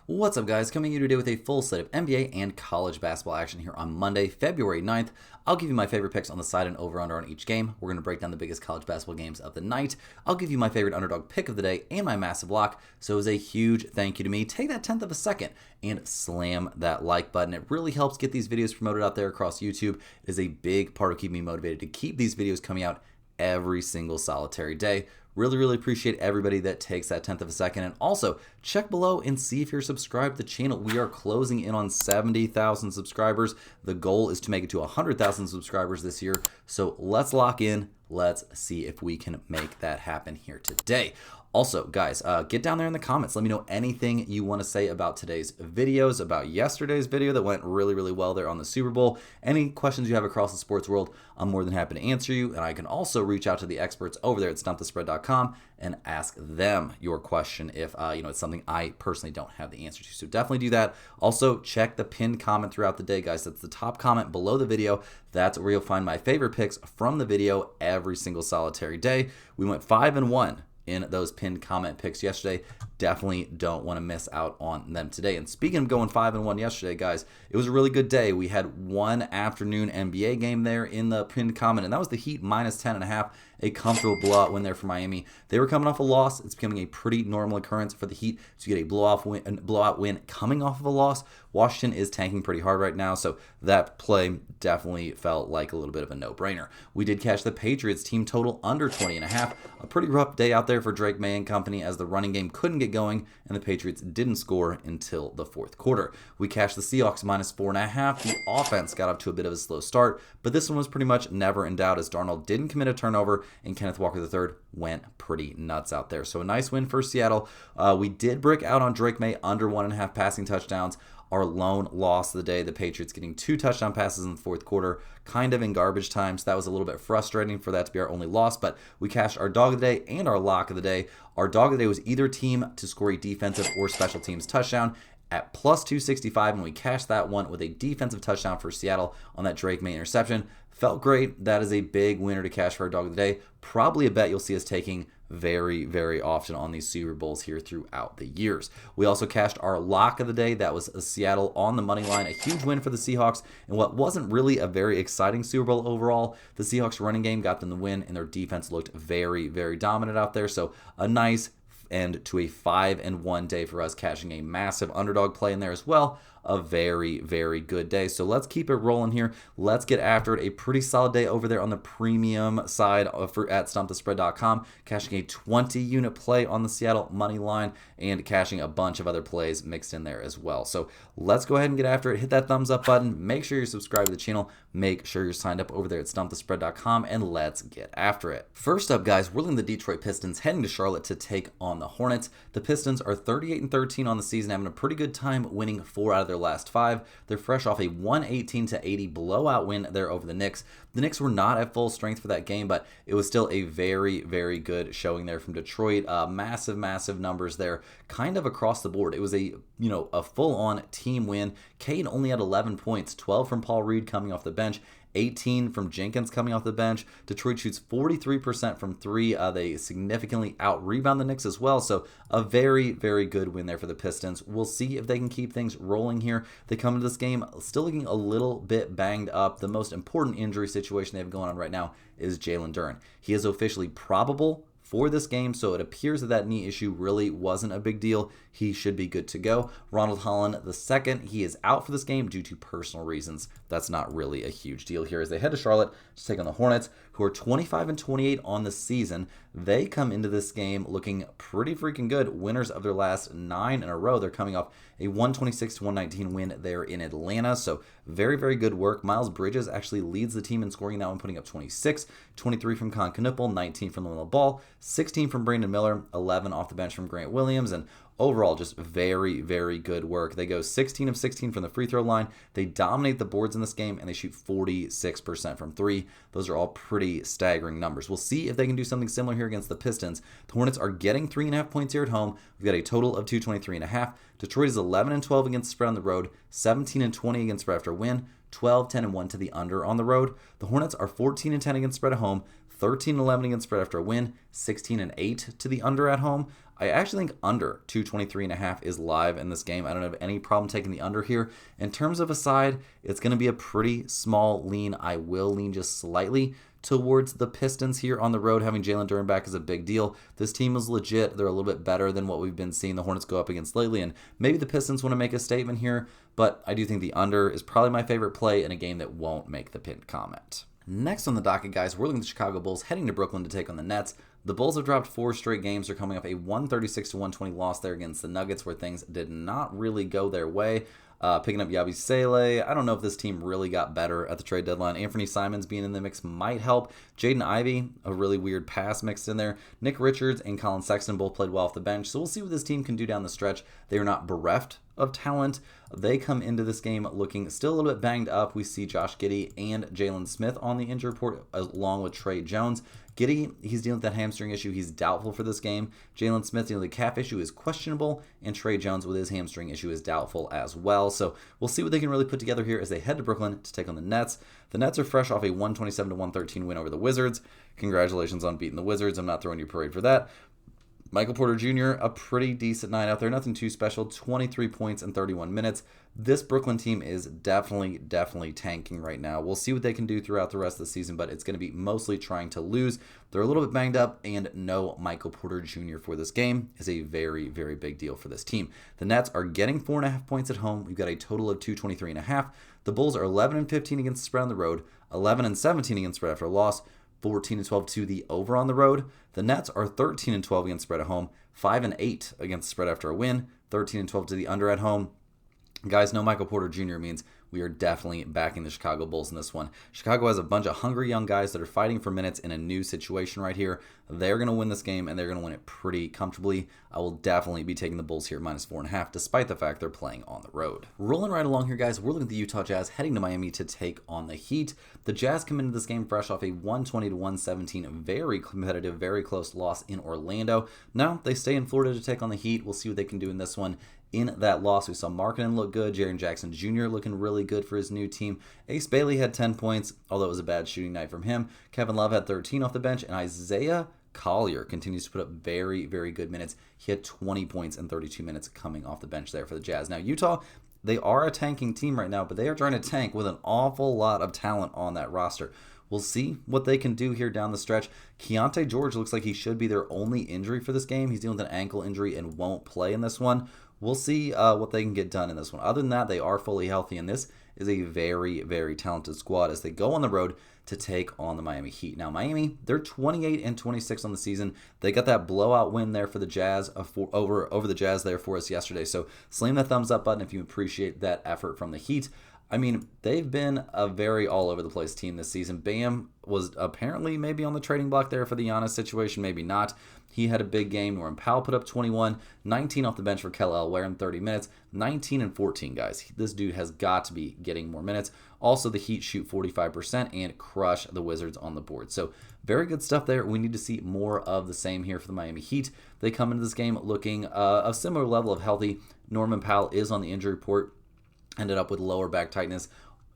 What's up, guys? Coming to you today with a full slate of NBA and college basketball action here on Monday, February 9th. I'll give you my favorite picks on the side and over-under on each game. We're going to break down the biggest college basketball games of the night. I'll give you my favorite underdog pick of the day and my massive lock. So it was a huge thank you to me. Take that 10th of a second and slam that like button. It really helps get these videos promoted out there across YouTube. It is a big part of keeping me motivated to keep these videos coming out every single solitary day. Really appreciate everybody that takes that 10th of a second. And also, check below and see if you're subscribed to the channel. We are closing in on 70,000 subscribers. The goal is to make it to 100,000 subscribers this year. So let's lock in. Let's see if we can make that happen here today. Also, guys, get down there in the comments. Let me know anything you want to say about today's videos, about yesterday's video that went really well there on the Super Bowl. Any questions you have across the sports world, I'm more than happy to answer you. And I can also reach out to the experts over there at stumpthespread.com and ask them your question if it's something I personally don't have the answer to. So definitely do that. Also, check the pinned comment throughout the day, guys. That's the top comment below the video. That's where you'll find my favorite picks from the video every single solitary day. We went 5-1 in those pinned comment picks yesterday. Definitely don't want to miss out on them today. And speaking of going 5-1 yesterday, guys, it was a really good day. We had one afternoon NBA game there in the pinned comment, and that was the Heat minus 10.5, a comfortable blowout win there for Miami. They were coming off a loss. It's becoming a pretty normal occurrence for the Heat to get a blowout win coming off of a loss. Washington is tanking pretty hard right now, so that play definitely felt like a little bit of a no-brainer. We did catch the Patriots team total under 20.5. A pretty rough day out there for Drake May and company as the running game couldn't get going and the Patriots didn't score until the fourth quarter. We cashed the Seahawks minus 4.5. The offense got up to a bit of a slow start, but this one was pretty much never in doubt as Darnold didn't commit a turnover and Kenneth Walker III went pretty nuts out there. So a nice win for Seattle. We did break out on Drake May under 1.5 passing touchdowns. Our lone loss of the day, the Patriots getting 2 touchdown passes in the fourth quarter, kind of in garbage time, so that was a little bit frustrating for that to be our only loss, but we cashed our dog of the day and our lock of the day. Our dog of the day was either team to score a defensive or special teams touchdown at plus 265, and we cashed that one with a defensive touchdown for Seattle on that Drake May interception. Felt great. That is a big winner to cash for our dog of the day. Probably a bet you'll see us taking very often on these Super Bowls here throughout the years. We also cashed our lock of the day. That was Seattle on the money line. A huge win for the Seahawks in what wasn't really a very exciting Super Bowl overall. The Seahawks running game got them the win, and their defense looked very dominant out there. So a nice end to a 5-1 day for us, cashing a massive underdog play in there as well. A very good day. So let's keep it rolling here. Let's get after it. A pretty solid day over there on the premium side at stumpthespread.com, cashing a 20-unit play on the Seattle money line and cashing a bunch of other plays mixed in there as well. So let's go ahead and get after it. Hit that thumbs up button. Make sure you're subscribed to the channel. Make sure you're signed up over there at stumpthespread.com, and let's get after it. First up, guys, we're looking at the Detroit Pistons heading to Charlotte to take on the Hornets. The Pistons are 38-13 on the season, having a pretty good time winning 4 out of their last 5. They're fresh off a 118-80 blowout win there over the Knicks. The Knicks were not at full strength for that game, but it was still a very good showing there from Detroit. Massive numbers there, kind of across the board. It was a full-on team win. Cade only had 11 points, 12 from Paul Reed coming off the bench, 18 from Jenkins coming off the bench. Detroit shoots 43% from 3. They significantly out-rebound the Knicks as well, so a very good win there for the Pistons. We'll see if they can keep things rolling here. They come into this game still looking a little bit banged up. The most important injury situation they have going on right now is Jalen Duren. He is officially probable for this game, so it appears that knee issue really wasn't a big deal. He should be good to go. Ronald Holland II, he is out for this game due to personal reasons. That's not really a huge deal here as they head to Charlotte to take on the Hornets, who are 25-28 on the season. They come into this game looking pretty freaking good. Winners of their last 9 in a row. They're coming off a 126-119 win there in Atlanta, so very good work. Miles Bridges actually leads the team in scoring that one, putting up 26, 23 from Con Knuppel, 19 from LaMelo Ball, 16 from Brandon Miller, 11 off the bench from Grant Williams, and overall, just very good work. They go 16 of 16 from the free throw line. They dominate the boards in this game, and they shoot 46% from 3. Those are all pretty staggering numbers. We'll see if they can do something similar here against the Pistons. The Hornets are getting 3.5 points here at home. We've got a total of 223.5. Detroit is 11-12 against the spread on the road, 17-20 against spread after win, 12-10-1 to the under on the road. The Hornets are 14-10 against spread at home, 13-11 against spread after a win, 16-8 to the under at home. I actually think under 223.5 is live in this game. I don't have any problem taking the under here. In terms of a side, it's going to be a pretty small lean. I will lean just slightly towards the Pistons here on the road. Having Jalen Duren back is a big deal. This team is legit. They're a little bit better than what we've been seeing the Hornets go up against lately, and maybe the Pistons want to make a statement here, but I do think the under is probably my favorite play in a game that won't make the pinned comment. Next on the docket, guys, we're looking at the Chicago Bulls heading to Brooklyn to take on the Nets. The Bulls have dropped 4 straight games. They're coming off a 136-120 loss there against the Nuggets, where things did not really go their way. Picking up Yabi Sele. I don't know if this team really got better at the trade deadline. Anthony Simons being in the mix might help. Jaden Ivey, a really weird pass mixed in there. Nick Richards and Colin Sexton both played well off the bench. So we'll see what this team can do down the stretch. They are not bereft of talent. They come into this game looking still a little bit banged up. We see Josh Giddey and Jalen Smith on the injury report along with Trey Jones. Giddey, he's dealing with that hamstring issue. He's doubtful for this game. Jalen Smith dealing with the calf issue is questionable, and Trey Jones with his hamstring issue is doubtful as well. So we'll see what they can really put together here as they head to Brooklyn to take on the Nets. The Nets are fresh off a 127-113 win over the Wizards. Congratulations on beating the Wizards. I'm not throwing you a parade for that. Michael Porter Jr., a pretty decent night out there. Nothing too special. 23 points in 31 minutes. This Brooklyn team is definitely tanking right now. We'll see what they can do throughout the rest of the season, but it's going to be mostly trying to lose. They're a little bit banged up, and no Michael Porter Jr. for this game is a very big deal for this team. The Nets are getting 4.5 points at home. We've got a total of 223.5. The Bulls are 11-15 against the spread on the road, 11-17 against spread after a loss, 14-12 to the over on the road. The Nets are 13-12 against spread at home, 5-8 against the spread after a win, 13-12 to the under at home. Guys, no Michael Porter Jr. means we are definitely backing the Chicago Bulls in this one. Chicago has a bunch of hungry young guys that are fighting for minutes in a new situation right here. They're going to win this game, and they're going to win it pretty comfortably. I will definitely be taking the Bulls here minus 4.5, despite the fact they're playing on the road. Rolling right along here, guys, we're looking at the Utah Jazz heading to Miami to take on the Heat. The Jazz come into this game fresh off a 120-117, very competitive, very close loss in Orlando. Now they stay in Florida to take on the Heat. We'll see what they can do in this one. In that loss, we saw Markkanen look good, Jaren Jackson Jr. looking really good for his new team. Ace Bailey had 10 points, although it was a bad shooting night from him. Kevin Love had 13 off the bench, and Isaiah Collier continues to put up very good minutes. He had 20 points in 32 minutes coming off the bench there for the Jazz. Now, Utah, they are a tanking team right now, but they are trying to tank with an awful lot of talent on that roster. We'll see what they can do here down the stretch. Keontae George looks like he should be their only injury for this game. He's dealing with an ankle injury and won't play in this one. We'll see what they can get done in this one. Other than that, they are fully healthy, and this is a very talented squad as they go on the road to take on the Miami Heat. Now, Miami, they're 28-26 on the season. They got that blowout win there for the Jazz over the Jazz there for us yesterday. So slam that thumbs up button if you appreciate that effort from the Heat. I mean, they've been a very all-over-the-place team this season. Bam was apparently maybe on the trading block there for the Giannis situation, maybe not. He had a big game. Norman Powell put up 21, 19 off the bench for Kel Elware in 30 minutes, 19-14, guys. This dude has got to be getting more minutes. Also, the Heat shoot 45% and crush the Wizards on the board. So, very good stuff there. We need to see more of the same here for the Miami Heat. They come into this game looking a similar level of healthy. Norman Powell is on the injury report. Ended up with lower back tightness,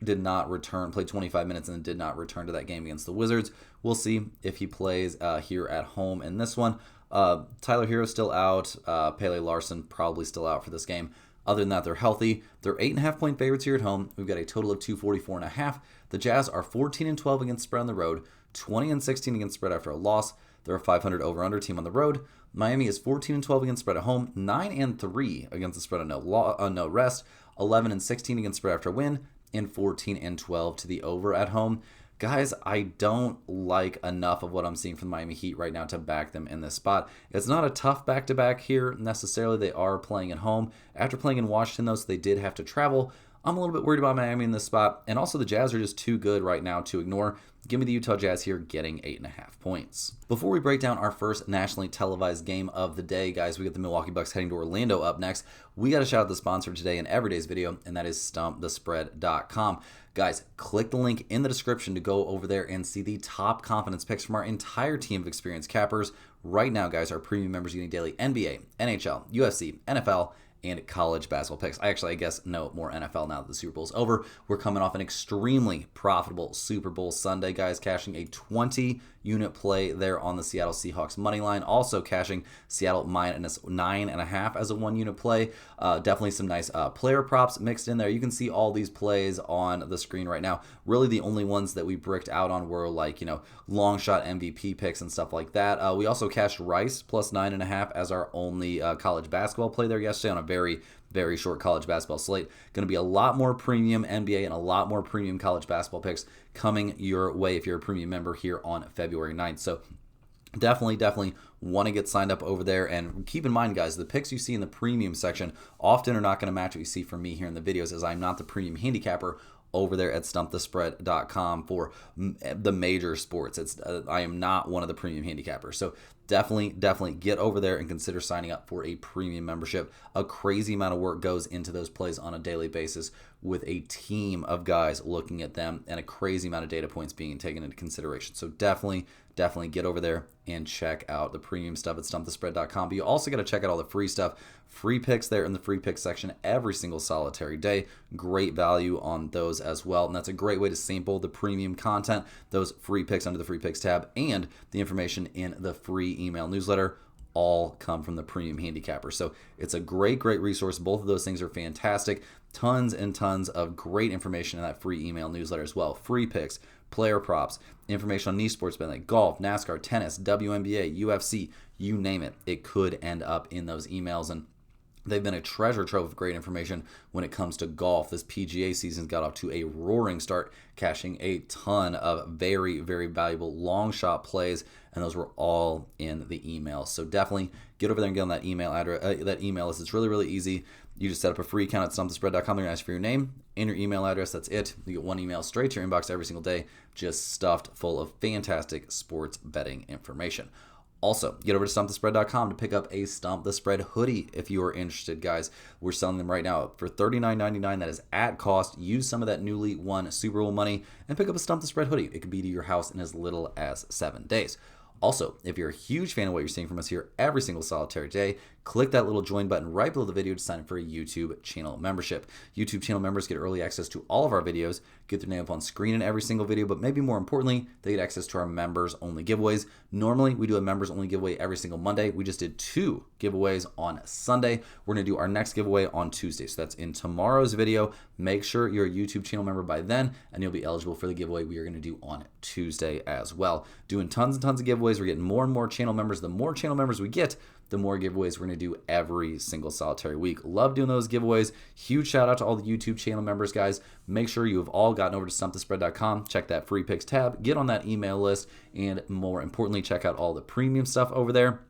did not return, played 25 minutes and did not return to that game against the Wizards. We'll see if he plays here at home in this one. Tyler Hero still out. Pele Larson probably still out for this game. Other than that, they're healthy. They're 8.5-point favorites here at home. We've got a total of 244.5. The Jazz are 14-12 against spread on the road, 20-16 against spread after a loss. They're a 500 over/under team on the road. Miami is 14-12 against spread at home, 9-3 against the spread on no rest, 11-16 against spread after a win, and 14-12 to the over at home. Guys, I don't like enough of what I'm seeing from the Miami Heat right now to back them in this spot. It's not a tough back-to-back here necessarily. They are playing at home. After playing in Washington, though, so they did have to travel. I'm a little bit worried about Miami in this spot. And also the Jazz are just too good right now to ignore. Give me the Utah Jazz here getting 8.5 points. Before we break down our first nationally televised game of the day, guys, we got the Milwaukee Bucks heading to Orlando up next. We got to shout out the sponsor today in every day's video, and that is StumpTheSpread.com. Guys, click the link in the description to go over there and see the top confidence picks from our entire team of experienced cappers. Right now, guys, our premium members are getting daily NBA, NHL, UFC, NFL, and college basketball picks. I guess no more NFL now that the Super Bowl's over. We're coming off an extremely profitable Super Bowl Sunday, guys, cashing a 20 unit play there on the Seattle Seahawks money line. Also cashing Seattle minus 9.5 as a 1 unit play. Definitely some nice player props mixed in there. You can see all these plays on the screen right now. Really the only ones that we bricked out on were like, long shot MVP picks and stuff like that. We also cashed Rice plus 9.5 as our only college basketball play there yesterday on a very short college basketball slate. Going to be a lot more premium NBA and a lot more premium college basketball picks coming your way if you're a premium member here on February 9th. So definitely want to get signed up over there. And keep in mind, guys, the picks you see in the premium section often are not going to match what you see from me here in the videos, as I'm not the premium handicapper over there at stumpthespread.com for the major sports. I am not one of the premium handicappers. So definitely get over there and consider signing up for a premium membership. A crazy amount of work goes into those plays on a daily basis with a team of guys looking at them and a crazy amount of data points being taken into consideration. So definitely get over there and check out the premium stuff at stumpthespread.com. But you also got to check out all the free stuff. Free picks there in the free picks section every single solitary day. Great value on those as well. And that's a great way to sample the premium content, those free picks under the free picks tab, and the information in the free email newsletter all come from the premium handicapper. So it's a great resource. Both of those things are fantastic. Tons and tons of great information in that free email newsletter as well. Free picks, player props, information on niche sports betting like golf, NASCAR, tennis, WNBA, UFC, you name it. It could end up in those emails, and they've been a treasure trove of great information when it comes to golf. This PGA season's got off to a roaring start, cashing a ton of very valuable long shot plays, and those were all in the email. So definitely get over there and get on that email address. That email list. It's really easy. You just set up a free account at stumpthespread.com. They're going to ask for your name and your email address. That's it. You get one email straight to your inbox every single day, just stuffed full of fantastic sports betting information. Also, get over to stumpthespread.com to pick up a Stump the Spread hoodie if you are interested, guys. We're selling them right now for $39.99. That is at cost. Use some of that newly won Super Bowl money and pick up a Stump the Spread hoodie. It could be to your house in as little as 7 days. Also, if you're a huge fan of what you're seeing from us here every single solitary day, click that little join button right below the video to sign up for a YouTube channel membership. YouTube channel members get early access to all of our videos, get their name up on screen in every single video, but maybe more importantly, they get access to our members only giveaways. Normally, we do a members only giveaway every single Monday. We just did 2 giveaways on Sunday. We're going to do our next giveaway on Tuesday. So that's in tomorrow's video. Make sure you're a YouTube channel member by then, and you'll be eligible for the giveaway we are going to do on Tuesday as well. Doing tons and tons of giveaways. We're getting more and more channel members. The more channel members we get, the more giveaways we're going to do every single solitary week. Love doing those giveaways. Huge shout out to all the YouTube channel members, guys. Make sure you have all gotten over to stumpthespread.com. Check that free picks tab. Get on that email list. And more importantly, check out all the premium stuff over there.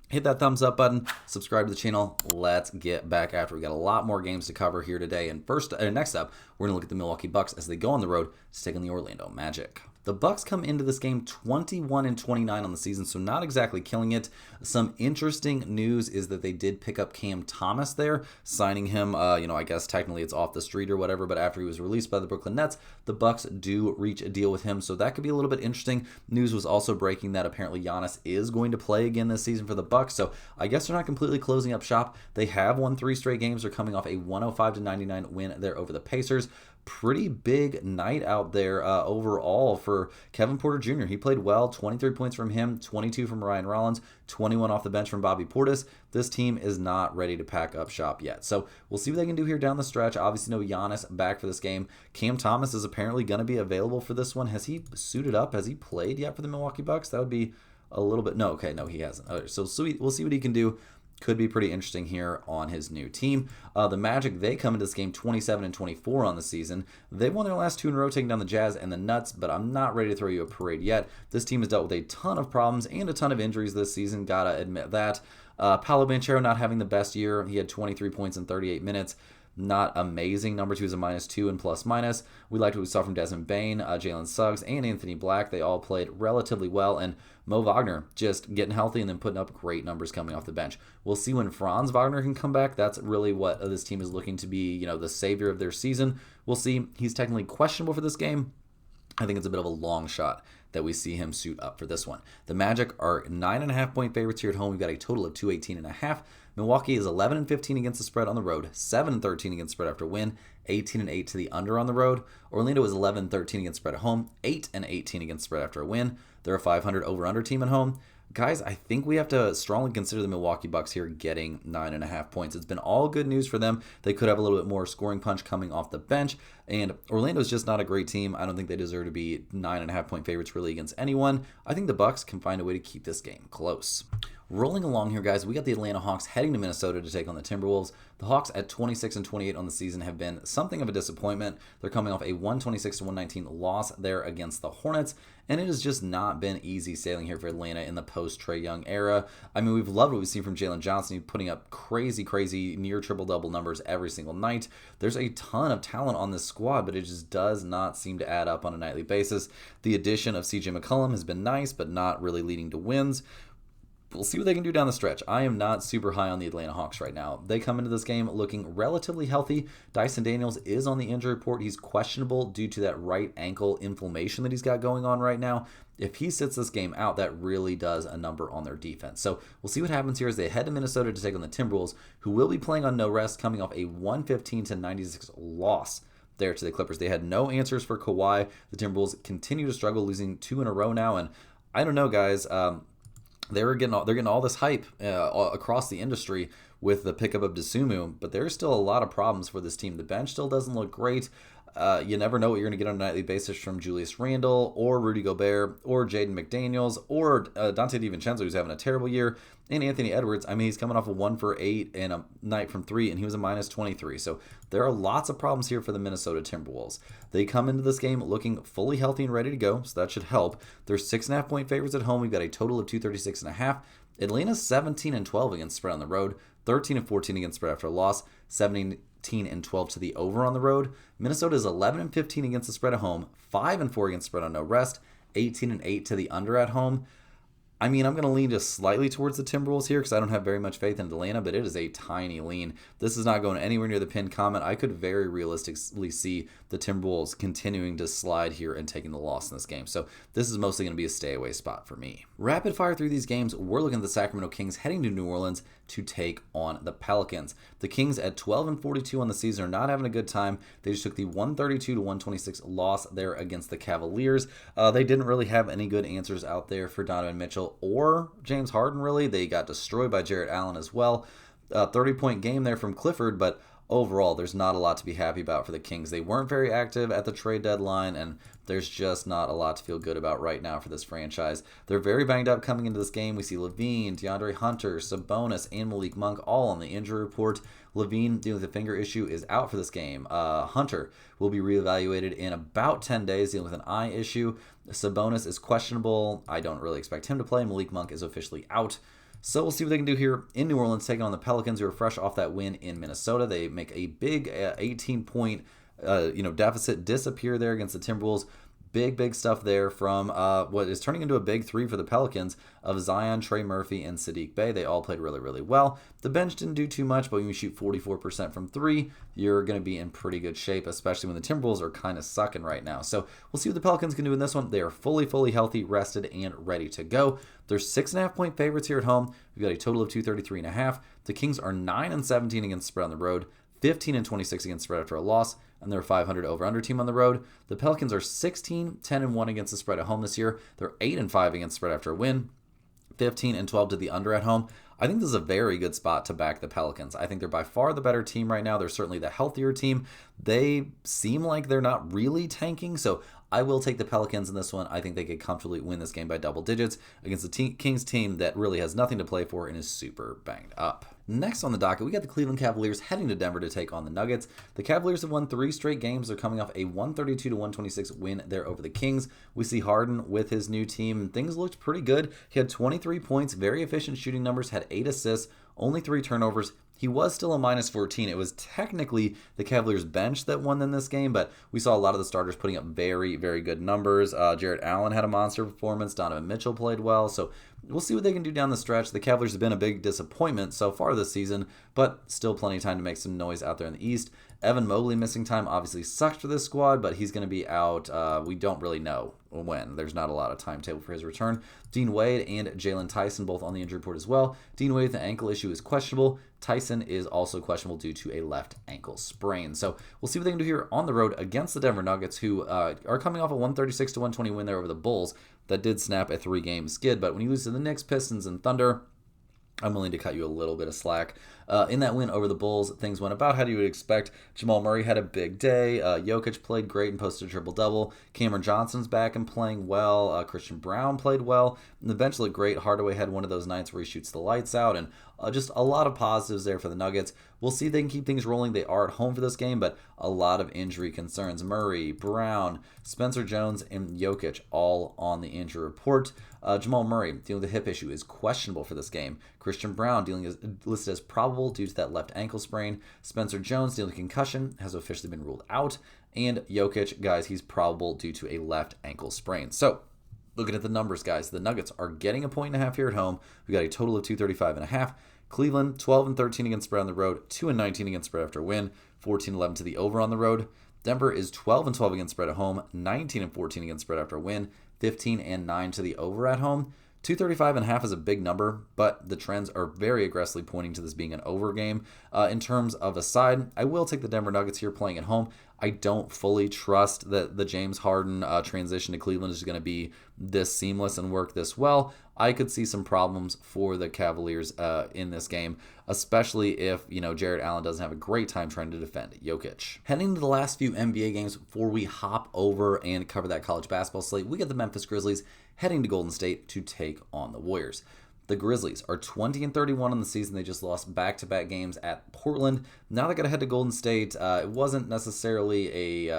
Hit that thumbs up button. Subscribe to the channel. Let's get back after. We got a lot more games to cover here today. And next up, we're going to look at the Milwaukee Bucks as they go on the road to take on the Orlando Magic. The Bucks come into this game 21-29 on the season, so not exactly killing it. Some interesting news is that they did pick up Cam Thomas there, signing him, I guess technically it's off the street or whatever, but after he was released by the Brooklyn Nets, the Bucks do reach a deal with him, so that could be a little bit interesting. News was also breaking that apparently Giannis is going to play again this season for the Bucks, so I guess they're not completely closing up shop. They have won 3 straight games. They're coming off a 105-99 win there over the Pacers. Pretty big night out there overall for Kevin Porter Jr. He played well, 23 points from him, 22 from Ryan Rollins, 21 off the bench from Bobby Portis. This team is not ready to pack up shop yet. So we'll see what they can do here down the stretch. Obviously no Giannis back for this game. Cam Thomas is apparently going to be available for this one. Has he suited up? Has he played yet for the Milwaukee Bucks? That would be a little bit... No, he hasn't. Right, so we'll see what he can do. Could be pretty interesting here on his new team. The Magic, they come into this game 27-24 on the season. They've won their last 2 in a row, taking down the Jazz and the Nuts, but I'm not ready to throw you a parade yet. This team has dealt with a ton of problems and a ton of injuries this season, gotta admit that. Paolo Banchero not having the best year. He had 23 points in 38 minutes. Not amazing numbers. He was a -2 and plus-minus. We liked what we saw from Desmond Bane, Jalen Suggs, and Anthony Black. They all played relatively well, and Mo Wagner just getting healthy and then putting up great numbers coming off the bench. We'll see when Franz Wagner can come back. That's really what this team is looking to be, the savior of their season. We'll see. He's technically questionable for this game. I think it's a bit of a long shot that we see him suit up for this one. The Magic are 9.5-point favorites here at home. We've got a total of 218.5. Milwaukee is 11-15 against the spread on the road, 7-13 against the spread after win, 18-8 to the under on the road. Orlando is 11-13 against the spread at home, 8-18 against the spread after a win. They're a 500 over-under team at home. Guys, I think we have to strongly consider the Milwaukee Bucks here getting 9.5 points. It's been all good news for them. They could have a little bit more scoring punch coming off the bench, and Orlando's just not a great team. I don't think they deserve to be 9.5 point favorites really against anyone. I think the Bucks can find a way to keep this game close. Rolling along here, guys, we got the Atlanta Hawks heading to Minnesota to take on the Timberwolves. The Hawks at 26-28 on the season have been something of a disappointment. They're coming off a 126-119 loss there against the Hornets, and it has just not been easy sailing here for Atlanta in the post-Trae Young era. I mean, we've loved what we've seen from Jalen Johnson, putting up crazy near triple-double numbers every single night. There's a ton of talent on this squad, but it just does not seem to add up on a nightly basis. The addition of CJ McCollum has been nice, but not really leading to wins. We'll see what they can do down the stretch. I am not super high on the Atlanta Hawks right now. They come into this game looking relatively healthy. Dyson Daniels is on the injury report. He's questionable due to that right ankle inflammation that he's got going on right now. If he sits this game out, that really does a number on their defense. So we'll see what happens here as they head to Minnesota to take on the Timberwolves, who will be playing on no rest, coming off a 115-96 loss there to the Clippers. They had no answers for Kawhi. The Timberwolves continue to struggle, losing 2 in a row now. And I don't know, guys. They're getting all this hype across the industry with the pickup of Dosunmu, but there's still a lot of problems for this team. The bench still doesn't look great. You never know what you're going to get on a nightly basis from Julius Randle or Rudy Gobert or Jaden McDaniels or Dante DiVincenzo, who's having a terrible year, and Anthony Edwards. I mean, he's coming off a 1 for 8 and a night from 3, and he was a minus 23. So there are lots of problems here for the Minnesota Timberwolves. They come into this game looking fully healthy and ready to go, so that should help. They're 6.5 point favorites at home. We've got a total of 236.5. Atlanta's 17-12 against spread on the road, 13-14 against spread after a loss, 17-12 to the over on the road. Minnesota is 11-15 against the spread at home, 5-4 against spread on no rest, 18-8 to the under at home. I mean, I'm going to lean just slightly towards the Timberwolves here because I don't have very much faith in Atlanta, but it is a tiny lean. This is not going anywhere near the pinned comment. I could very realistically see the Timberwolves continuing to slide here and taking the loss in this game. So this is mostly going to be a stay away spot for me. Rapid fire through these games, we're looking at the Sacramento Kings heading to New Orleans to take on the Pelicans. The Kings at 12-42 on the season are not having a good time. They just took the 132-126 loss there against the Cavaliers. They didn't really have any good answers out there for Donovan Mitchell or James Harden, really. They got destroyed by Jarrett Allen as well. 30-point game there from Clifford, but overall, there's not a lot to be happy about for the Kings. They weren't very active at the trade deadline, and there's just not a lot to feel good about right now for this franchise. They're very banged up coming into this game. We see LaVine, DeAndre Hunter, Sabonis, and Malik Monk all on the injury report. LaVine, dealing with a finger issue, is out for this game. Hunter will be reevaluated in about 10 days, dealing with an eye issue. Sabonis is questionable. I don't really expect him to play. Malik Monk is officially out. So we'll see what they can do here in New Orleans, taking on the Pelicans, who are fresh off that win in Minnesota. They make a big 18-point deficit disappear there against the Timberwolves. Big stuff there from what is turning into a big 3 for the Pelicans of Zion, Trey Murphy, and Sadiq Bey. They all played really well. The bench didn't do too much, but when you shoot 44% from 3, you're going to be in pretty good shape, especially when the Timberwolves are kind of sucking right now. So we'll see what the Pelicans can do in this one. They are fully healthy, rested, and ready to go. They're 6.5 point favorites here at home. We've got a total of 233.5. The Kings are 9-17 against spread on the road, 15-26 against spread after a loss, and they're a 500 over-under team on the road. The Pelicans are 16-10-1 against the spread at home this year. They're 8-5 against spread after a win, 15-12 to the under at home. I think this is a very good spot to back the Pelicans. I think they're by far the better team right now. They're certainly the healthier team. They seem like they're not really tanking, so I will take the Pelicans in this one. I think they could comfortably win this game by double digits against the Kings team that really has nothing to play for and is super banged up. Next on the docket, we got the Cleveland Cavaliers heading to Denver to take on the Nuggets. The Cavaliers have won 3 straight games. They're coming off a 132-126 win there over the Kings. We see Harden with his new team. Things looked pretty good. He had 23 points, very efficient shooting numbers, had 8 assists, only 3 turnovers. He was still a minus 14. It was technically the Cavaliers bench that won them this game, but we saw a lot of the starters putting up very good numbers. Jarrett Allen had a monster performance. Donovan Mitchell played well. So we'll see what they can do down the stretch. The Cavaliers have been a big disappointment so far this season, but still plenty of time to make some noise out there in the East. Evan Mobley missing time obviously sucks for this squad, but he's going to be out. We don't really know when. There's not a lot of timetable for his return. Dean Wade and Jalen Tyson both on the injury report as well. Dean Wade with an ankle issue is questionable. Tyson is also questionable due to a left ankle sprain. So we'll see what they can do here on the road against the Denver Nuggets, who are coming off a 136-120 win there over the Bulls. that did snap a 3-game skid. But when you lose to the Knicks, Pistons, and Thunder, I'm willing to cut you a little bit of slack. In that win over the Bulls, things went about how you would expect. Jamal Murray had a big day. Jokic played great and posted a triple-double. Cameron Johnson's back and playing well. Christian Brown played well. And the bench looked great. Hardaway had one of those nights where he shoots the lights out. And just a lot of positives there for the Nuggets. We'll see if they can keep things rolling. They are at home for this game, but a lot of injury concerns. Murray, Brown, Spencer Jones, and Jokic all on the injury report. Jamal Murray, dealing with a hip issue, is questionable for this game. Christian Brown, listed as probable due to that left ankle sprain. Spencer Jones, dealing with concussion, has officially been ruled out. And Jokic, guys, he's probable due to a left ankle sprain. So, looking at the numbers, guys, the Nuggets are getting a 1.5 here at home. We got a total of 235.5. Cleveland, 12-13 against spread on the road, 2-19 against spread after win, 14-11 to the over on the road. Denver is 12-12 against spread at home, 19-14 against spread after win, 15-9 to the over at home. 235.5 is a big number, but the trends are very aggressively pointing to this being an over game. In terms of a side, I will take the Denver Nuggets here playing at home. I don't fully trust that the James Harden transition to Cleveland is going to be this seamless and work this well. I could see some problems for the Cavaliers in this game, especially if, Jared Allen doesn't have a great time trying to defend Jokic. Heading to the last few NBA games before we hop over and cover that college basketball slate, we get the Memphis Grizzlies heading to Golden State to take on the Warriors. The Grizzlies are 20-31 on the season. They just lost back-to-back games at Portland. Now they got to head to Golden State. It wasn't necessarily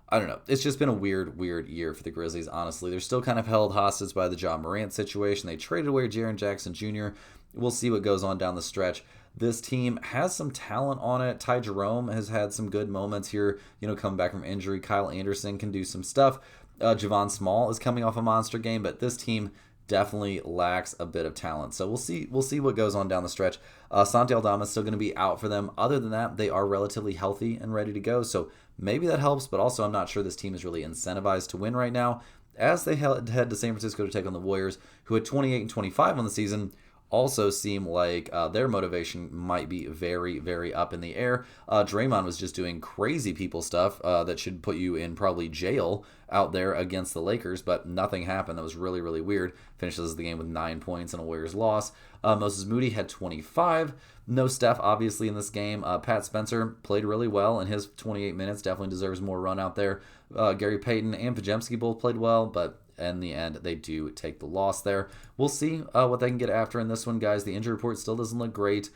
I don't know. It's just been a weird year for the Grizzlies, honestly. They're still kind of held hostage by the Ja Morant situation. They traded away Jaren Jackson Jr. We'll see what goes on down the stretch. This team has some talent on it. Ty Jerome has had some good moments here, coming back from injury. Kyle Anderson can do some stuff. Javon Small is coming off a monster game, but this team definitely lacks a bit of talent. So we'll see what goes on down the stretch. Santi Aldama is still going to be out for them. Other than that, they are relatively healthy and ready to go. So maybe that helps, but also I'm not sure this team is really incentivized to win right now, as they head to San Francisco to take on the Warriors, who at 28-25 on the season also seem like their motivation might be very, very up in the air. Draymond was just doing crazy people stuff that should put you in probably jail out there against the Lakers, but nothing happened. That was really, really weird. Finishes the game with 9 points and a Warriors loss. Moses Moody had 25. No Steph, obviously, in this game. Pat Spencer played really well in his 28 minutes. Definitely deserves more run out there. Gary Payton and Podziemski both played well, but in the end, they do take the loss there. We'll see what they can get after in this one, guys. The injury report still doesn't look great.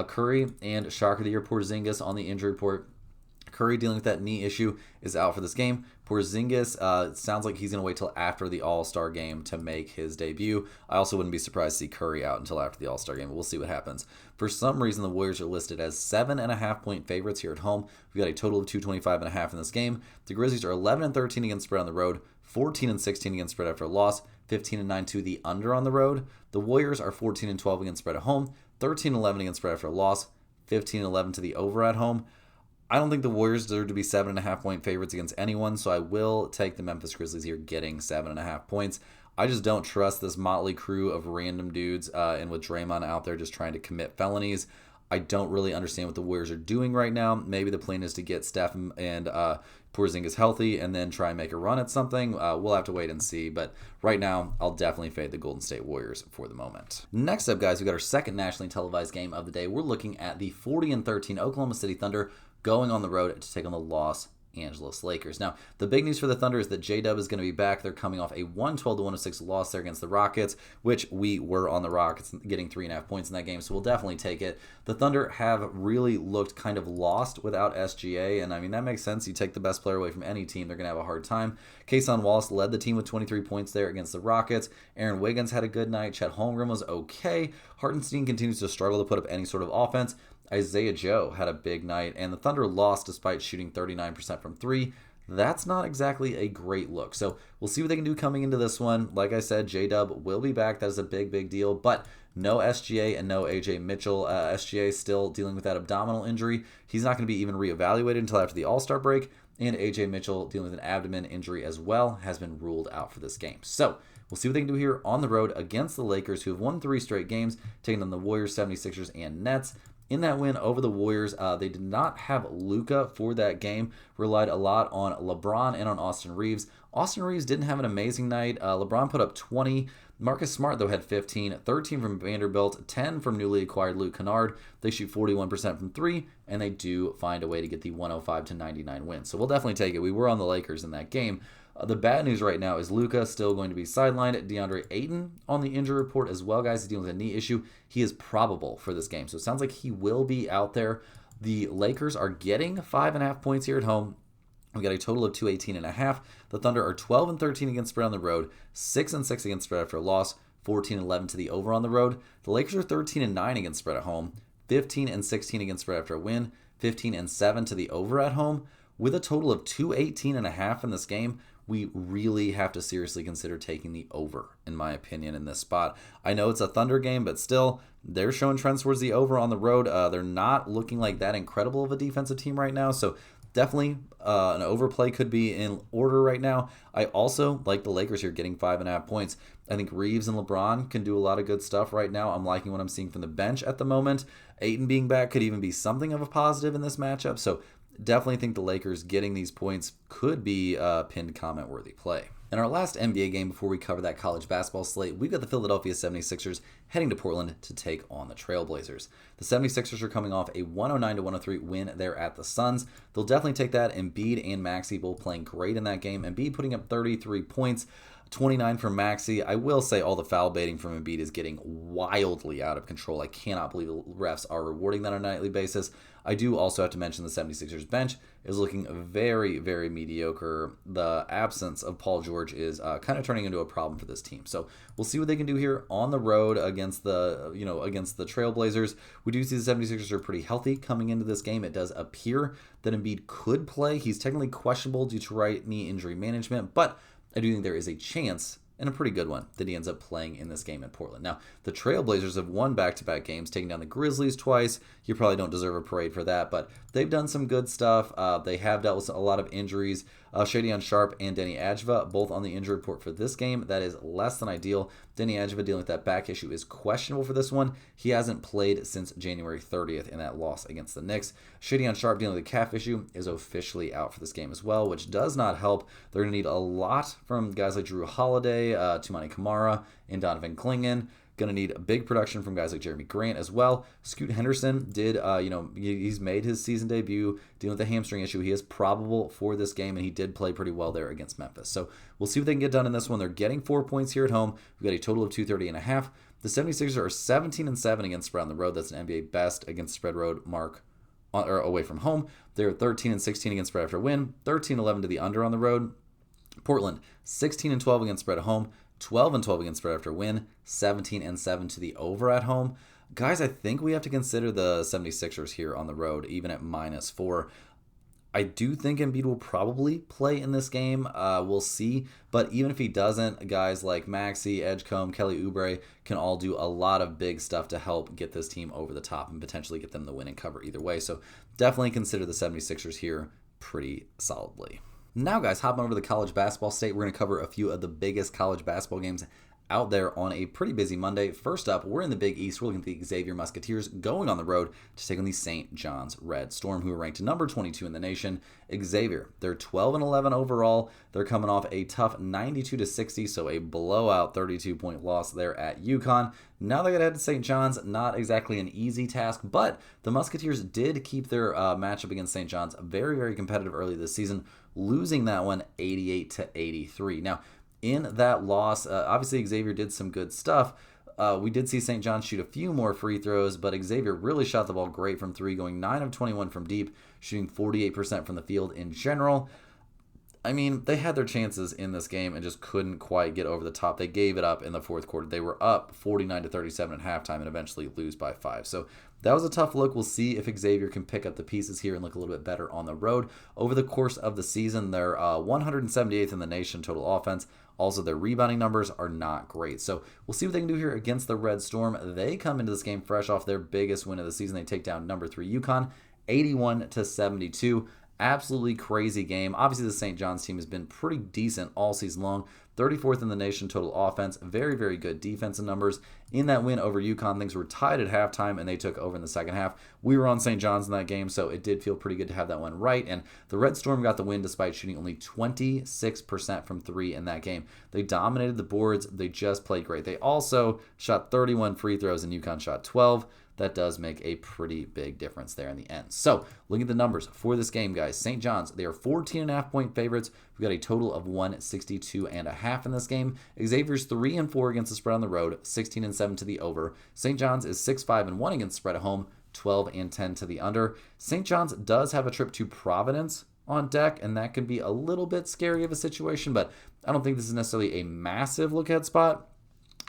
Curry and shocker of the year, Porzingis on the injury report. Curry, dealing with that knee issue, is out for this game. Porzingis sounds like he's going to wait till after the All-Star game to make his debut. I also wouldn't be surprised to see Curry out until after the All-Star game, but we'll see what happens. For some reason, the Warriors are listed as 7.5-point favorites here at home. We've got a total of 225.5 in this game. The Grizzlies are 11-13 against spread on the road, 14-16 against spread after a loss, 15-9 to the under on the road. The Warriors are 14-12 against spread at home, 13-11 against spread after a loss, 15-11 to the over at home. I don't think the Warriors deserve to be 7.5-point favorites against anyone, so I will take the Memphis Grizzlies here getting 7.5 points. I just don't trust this motley crew of random dudes, and with Draymond out there just trying to commit felonies. I don't really understand what the Warriors are doing right now. Maybe the plan is to get Steph and Porzingis healthy and then try and make a run at something. We'll have to wait and see. But right now, I'll definitely fade the Golden State Warriors for the moment. Next up, guys, we got our second nationally televised game of the day. We're looking at the 40-13 Oklahoma City Thunder going on the road to take on the Los Angeles Lakers. Now, the big news for the Thunder is that J-Dub is going to be back. They're coming off a 112-106 loss there against the Rockets, which we were on the Rockets, getting 3.5 points in that game, so we'll definitely take it. The Thunder have really looked kind of lost without SGA, and I mean, that makes sense. You take the best player away from any team, they're going to have a hard time. Kason Wallace led the team with 23 points there against the Rockets. Aaron Wiggins had a good night. Chet Holmgren was okay. Hartenstein continues to struggle to put up any sort of offense. Isaiah Joe had a big night, and the Thunder lost despite shooting 39% from three. That's not exactly a great look. So we'll see what they can do coming into this one. Like I said, J-Dub will be back. That is a big, big deal. But no SGA and no AJ Mitchell. SGA is still dealing with that abdominal injury. He's not going to be even reevaluated until after the All-Star break. And AJ Mitchell, dealing with an abdomen injury as well, has been ruled out for this game. So we'll see what they can do here on the road against the Lakers, who have won 3 straight games, taking on the Warriors, 76ers, and Nets. In that win over the Warriors, they did not have Luka for that game. Relied a lot on LeBron and on Austin Reeves. Austin Reeves didn't have an amazing night. LeBron put up 20. Marcus Smart, though, had 15, 13 from Vanderbilt, 10 from newly acquired Luke Kennard. They shoot 41% from 3, and they do find a way to get the 105-99 win. So we'll definitely take it. We were on the Lakers in that game. The bad news right now is Luka still going to be sidelined. DeAndre Ayton on the injury report as well, guys. He's dealing with a knee issue. He is probable for this game. So it sounds like he will be out there. The Lakers are getting 5.5 points here at home. We got a total of 218.5. The Thunder are 12-13 against spread on the road, 6-6 against spread after a loss, 14-11 to the over on the road. The Lakers are 13-9 against spread at home, 15-16 against spread after a win, 15-7 to the over at home. With a total of 218.5 in this game, we really have to seriously consider taking the over, in my opinion, in this spot. I know it's a Thunder game, but still, they're showing trends towards the over on the road. They're not looking like that incredible of a defensive team right now, so definitely an overplay could be in order right now. I also like the Lakers here getting 5.5 points. I think Reeves and LeBron can do a lot of good stuff right now. I'm liking what I'm seeing from the bench at the moment. Ayton being back could even be something of a positive in this matchup, so definitely think the Lakers getting these points could be a pinned comment worthy play. In our last NBA game before we cover that college basketball slate, we've got the Philadelphia 76ers heading to Portland to take on the Trailblazers. The 76ers are coming off a 109-103 win there at the Suns. They'll definitely take that. Embiid and Maxey both playing great in that game. Embiid putting up 33 points. 29 from Maxey. I will say all the foul baiting from Embiid is getting wildly out of control. I cannot believe the refs are rewarding that on a nightly basis. I do also have to mention the 76ers bench is looking very, very mediocre. The absence of Paul George is kind of turning into a problem for this team. So we'll see what they can do here on the road against the Trailblazers. We do see the 76ers are pretty healthy coming into this game. It does appear that Embiid could play. He's technically questionable due to right knee injury management, but I do think there is a chance, and a pretty good one, that he ends up playing in this game in Portland. Now, the Trailblazers have won back-to-back games, taking down the Grizzlies twice. You probably don't deserve a parade for that, but they've done some good stuff. They have dealt with a lot of injuries. Shadian Sharp and Denny Adjeva, both on the injury report for this game. That is less than ideal. Denny Adjeva dealing with that back issue is questionable for this one. He hasn't played since January 30th in that loss against the Knicks. Shadian Sharp dealing with a calf issue is officially out for this game as well, which does not help. They're going to need a lot from guys like Drew Holiday, Tumani Kamara, and Donovan Clingan. Going to need a big production from guys like Jeremy Grant as well. Scoot Henderson did, he's made his season debut dealing with a hamstring issue. He is probable for this game, and he did play pretty well there against Memphis. So we'll see what they can get done in this one. They're getting 4 points here at home. We've got a total of 230.5. The 76ers are 17-7 against spread on the road. That's an NBA best against spread road mark or away from home. They're 13-16 against spread after win. 13-11 to the under on the road. Portland 16-12 against spread at home. 12-12 against spread after win, 17-7 to the over at home. Guys, I think we have to consider the 76ers here on the road, even at -4. I do think Embiid will probably play in this game. We'll see. But even if he doesn't, guys like Maxey, Edgecombe, Kelly Oubre can all do a lot of big stuff to help get this team over the top and potentially get them the win and cover either way. So definitely consider the 76ers here pretty solidly. Now, guys, hopping over to the college basketball slate, we're going to cover a few of the biggest college basketball games out there on a pretty busy Monday. First up, we're in the Big East. We're looking at the Xavier Musketeers going on the road to take on the St. John's Red Storm, who are ranked number 22 in the nation. Xavier, they're 12-11 overall. They're coming off a tough 92-60, so a blowout 32-point loss there at UConn. Now they got to head to St. John's. Not exactly an easy task, but the Musketeers did keep their matchup against St. John's very, very competitive early this season, losing that one 88-83. Now, in that loss, obviously Xavier did some good stuff. We did see St. John's shoot a few more free throws, but Xavier really shot the ball great from three, going 9 of 21 from deep, shooting 48% from the field in general. I mean, they had their chances in this game and just couldn't quite get over the top. They gave it up in the fourth quarter. They were up 49-37 at halftime and eventually lose by 5. So that was a tough look. We'll see if Xavier can pick up the pieces here and look a little bit better on the road. Over the course of the season, they're 178th in the nation total offense. Also, their rebounding numbers are not great. So we'll see what they can do here against the Red Storm. They come into this game fresh off their biggest win of the season. They take down number 3 UConn, 81-72. Absolutely crazy game. Obviously, the St. John's team has been pretty decent all season long. 34th in the nation total offense. Very, very good defensive numbers. In that win over UConn, things were tied at halftime, and they took over in the second half. We were on St. John's in that game, so it did feel pretty good to have that one right. And the Red Storm got the win despite shooting only 26% from three in that game. They dominated the boards. They just played great. They also shot 31 free throws, and UConn shot 12. That does make a pretty big difference there in the end. So, looking at the numbers for this game, guys. St. John's, they are 14.5-point favorites. We've got a total of 162.5 in this game. Xavier's 3-4 against the spread on the road, 16-7 to the over. St. John's is 6-5-1 against the spread at home, 12-10 to the under. St. John's does have a trip to Providence on deck, and that can be a little bit scary of a situation, but I don't think this is necessarily a massive look-ahead spot.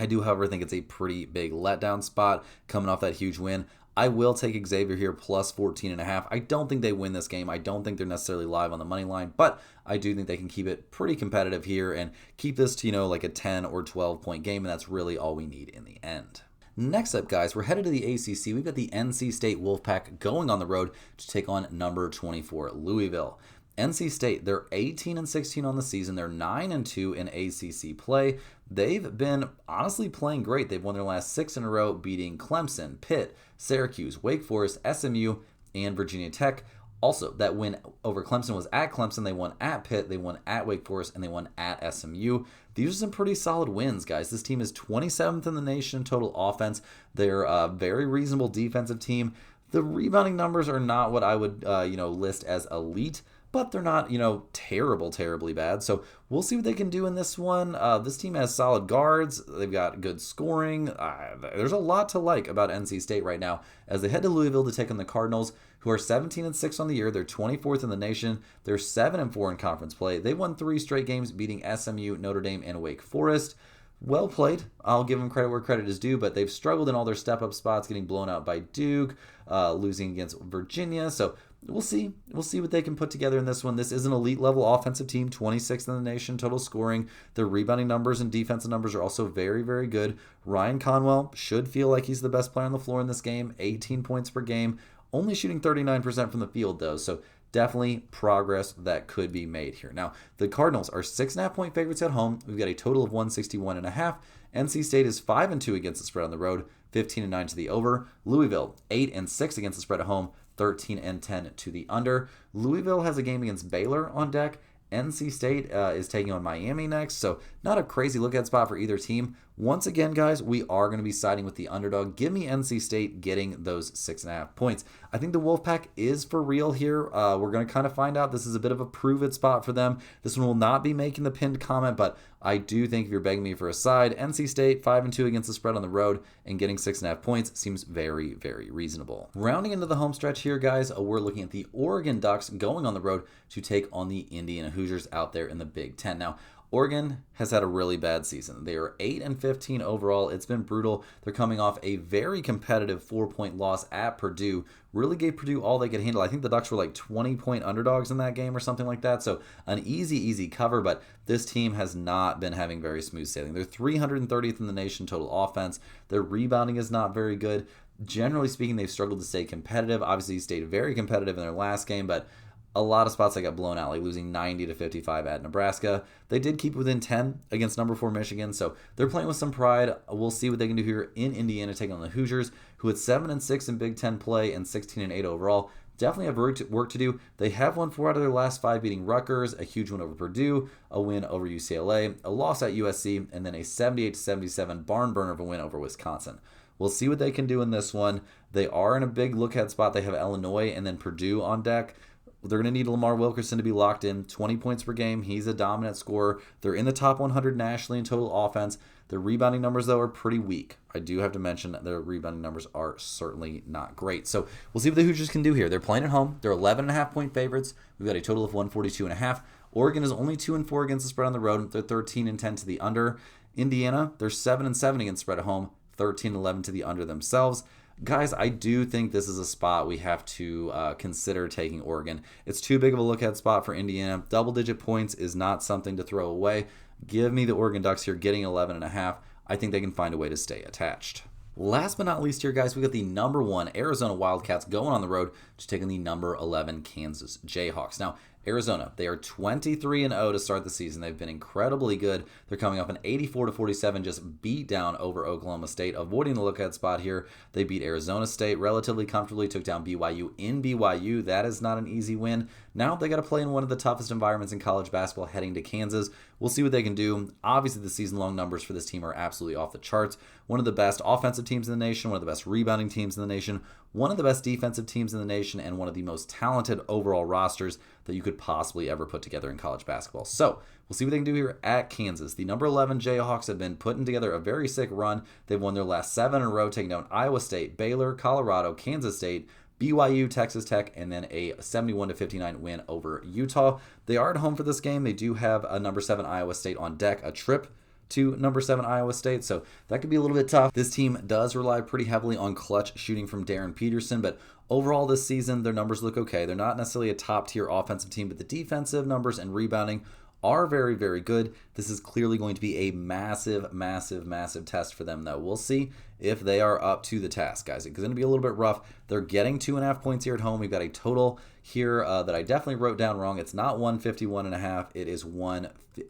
I do, however, think it's a pretty big letdown spot coming off that huge win. I will take Xavier here plus 14.5. I don't think they win this game. I don't think they're necessarily live on the money line, but I do think they can keep it pretty competitive here and keep this to, like a 10 or 12 point game, and that's really all we need in the end. Next up, guys, we're headed to the ACC. We've got the NC State Wolfpack going on the road to take on number 24 Louisville. NC State, they're 18-16 on the season. They're 9-2 in ACC play. They've been honestly playing great. They've won their last 6 in a row, beating Clemson, Pitt, Syracuse, Wake Forest, SMU, and Virginia Tech. Also, that win over Clemson was at Clemson. They won at Pitt, they won at Wake Forest, and they won at SMU. These are some pretty solid wins, guys. This team is 27th in the nation in total offense. They're a very reasonable defensive team. The rebounding numbers are not what I would, list as elite, but they're not, terribly bad. So we'll see what they can do in this one. This team has solid guards. They've got good scoring. There's a lot to like about NC State right now as they head to Louisville to take on the Cardinals, who are 17-6 on the year. They're 24th in the nation. They're 7-4 in conference play. They won 3 straight games, beating SMU, Notre Dame, and Wake Forest. Well played. I'll give them credit where credit is due, but they've struggled in all their step-up spots, getting blown out by Duke, losing against Virginia. So we'll see. We'll see what they can put together in this one. This is an elite-level offensive team, 26th in the nation total scoring. Their rebounding numbers and defensive numbers are also very, very good. Ryan Conwell should feel like he's the best player on the floor in this game, 18 points per game, only shooting 39% from the field, though. So definitely progress that could be made here. Now, the Cardinals are 6.5-point favorites at home. We've got a total of 161.5. NC State is 5-2 against the spread on the road, 15-9 to the over. Louisville, 8-6 against the spread at home, 13-10 to the under. Louisville has a game against Baylor on deck. NC State is taking on Miami next, so not a crazy look-at spot for either team. Once again, guys, we are going to be siding with the underdog. Give me NC State getting those 6.5 points. I think the Wolfpack is for real here. We're going to kind of find out. This is a bit of a prove-it spot for them. This one will not be making the pinned comment, but I do think if you're begging me for a side, NC State 5-2 against the spread on the road and getting 6.5 points seems very, very reasonable. Rounding into the home stretch here, guys, we're looking at the Oregon Ducks going on the road to take on the Indiana Hoosiers out there in the Big Ten. Now, Oregon has had a really bad season. They are 8-15 overall. It's been brutal. They're coming off a very competitive 4-point loss at Purdue. Really gave Purdue all they could handle. I think the Ducks were like 20-point underdogs in that game or something like that. So an easy cover, but this team has not been having very smooth sailing. They're 330th in the nation total offense. Their rebounding is not very good. Generally speaking, they've struggled to stay competitive. Obviously, they stayed very competitive in their last game, but a lot of spots they got blown out, like losing 90-55 at Nebraska. They did keep within 10 against number 4 Michigan, so they're playing with some pride. We'll see what they can do here in Indiana, taking on the Hoosiers, who at 7-6 in Big Ten play and 16-8 overall. Definitely have work to do. They have won 4 out of their last 5, beating Rutgers, a huge win over Purdue, a win over UCLA, a loss at USC, and then a 78-77 barn burner of a win over Wisconsin. We'll see what they can do in this one. They are in a big look-ahead spot. They have Illinois and then Purdue on deck. They're going to need Lamar Wilkerson to be locked in. 20 points per game. He's a dominant scorer. They're in the top 100 nationally in total offense. Their rebounding numbers, though, are pretty weak. I do have to mention that their rebounding numbers are certainly not great. So we'll see what the Hoosiers can do here. They're playing at home. They're 11.5-point favorites. We've got a total of 142.5. Oregon is only 2-4 against the spread on the road. They're 13-10 to the under. Indiana, they're 7-7 against the spread at home. 13-11 to the under themselves. Guys, I do think this is a spot we have to consider taking Oregon. It's too big of a look-ahead spot for Indiana. Double-digit points is not something to throw away. Give me the Oregon Ducks here getting 11.5. I think they can find a way to stay attached. Last but not least here, guys, we got the number 1 Arizona Wildcats going on the road, just taking the number 11 Kansas Jayhawks. Now, Arizona, they are 23-0 to start the season. They've been incredibly good. They're coming off an 84-47 just beat down over Oklahoma State, avoiding the lookout spot here. They beat Arizona State relatively comfortably, took down BYU in BYU. That is not an easy win. Now they got to play in one of the toughest environments in college basketball heading to Kansas. We'll see what they can do. Obviously, the season-long numbers for this team are absolutely off the charts. One of the best offensive teams in the nation, one of the best rebounding teams in the nation, one of the best defensive teams in the nation, and one of the most talented overall rosters that you could possibly ever put together in college basketball. So we'll see what they can do here at Kansas. The number 11 Jayhawks have been putting together a very sick run. They've won their last 7 in a row, taking down Iowa State, Baylor, Colorado, Kansas State, BYU, Texas Tech, and then a 71-59 win over Utah. They are at home for this game. They do have a number 7 Iowa State on deck, a trip to number 7 Iowa State, so that could be a little bit tough. This team does rely pretty heavily on clutch shooting from Darren Peterson, but overall this season, their numbers look okay. They're not necessarily a top-tier offensive team, but the defensive numbers and rebounding are very, very good. This is clearly going to be a massive, massive, massive test for them, though. We'll see if they are up to the task, guys. It's going to be a little bit rough. They're getting 2.5 points here at home. We've got a total here that I definitely wrote down wrong. It's not 151.5.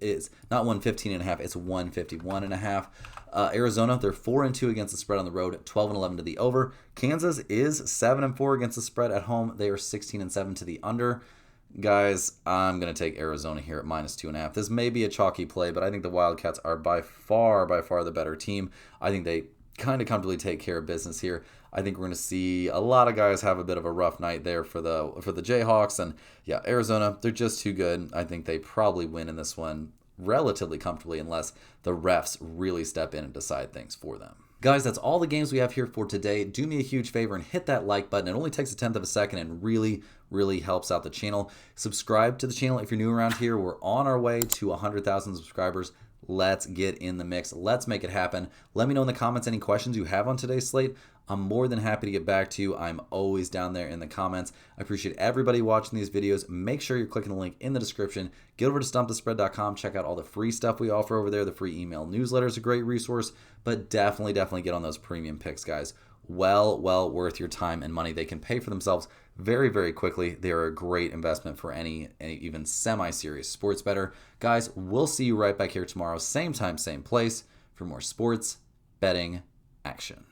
It's not 115.5. It's 151.5. Arizona, they're 4-2 against the spread on the road, 12-11 to the over. Kansas is 7-4 against the spread at home. They are 16-7 to the under. Guys, I'm going to take Arizona here at -2.5. This may be a chalky play, but I think the Wildcats are by far the better team. I think they kind of comfortably take care of business here. I think we're going to see a lot of guys have a bit of a rough night there for the Jayhawks. And yeah, Arizona, they're just too good. I think they probably win in this one relatively comfortably unless the refs really step in and decide things for them. Guys, that's all the games we have here for today. Do me a huge favor and hit that like button. It only takes 1/10 of a second and really, really helps out the channel. Subscribe to the channel if you're new around here. We're on our way to 100,000 subscribers. Let's get in the mix. Let's make it happen. Let me know in the comments any questions you have on today's slate. I'm more than happy to get back to you. I'm always down there in the comments. I appreciate everybody watching these videos. Make sure you're clicking the link in the description. Get over to stumpthespread.com. Check out all the free stuff we offer over there. The free email newsletter is a great resource, but definitely get on those premium picks, guys. Well worth your time and money. They can pay for themselves very, very quickly. They're a great investment for any even semi-serious sports bettor. Guys, we'll see you right back here tomorrow, same time, same place, for more sports betting action.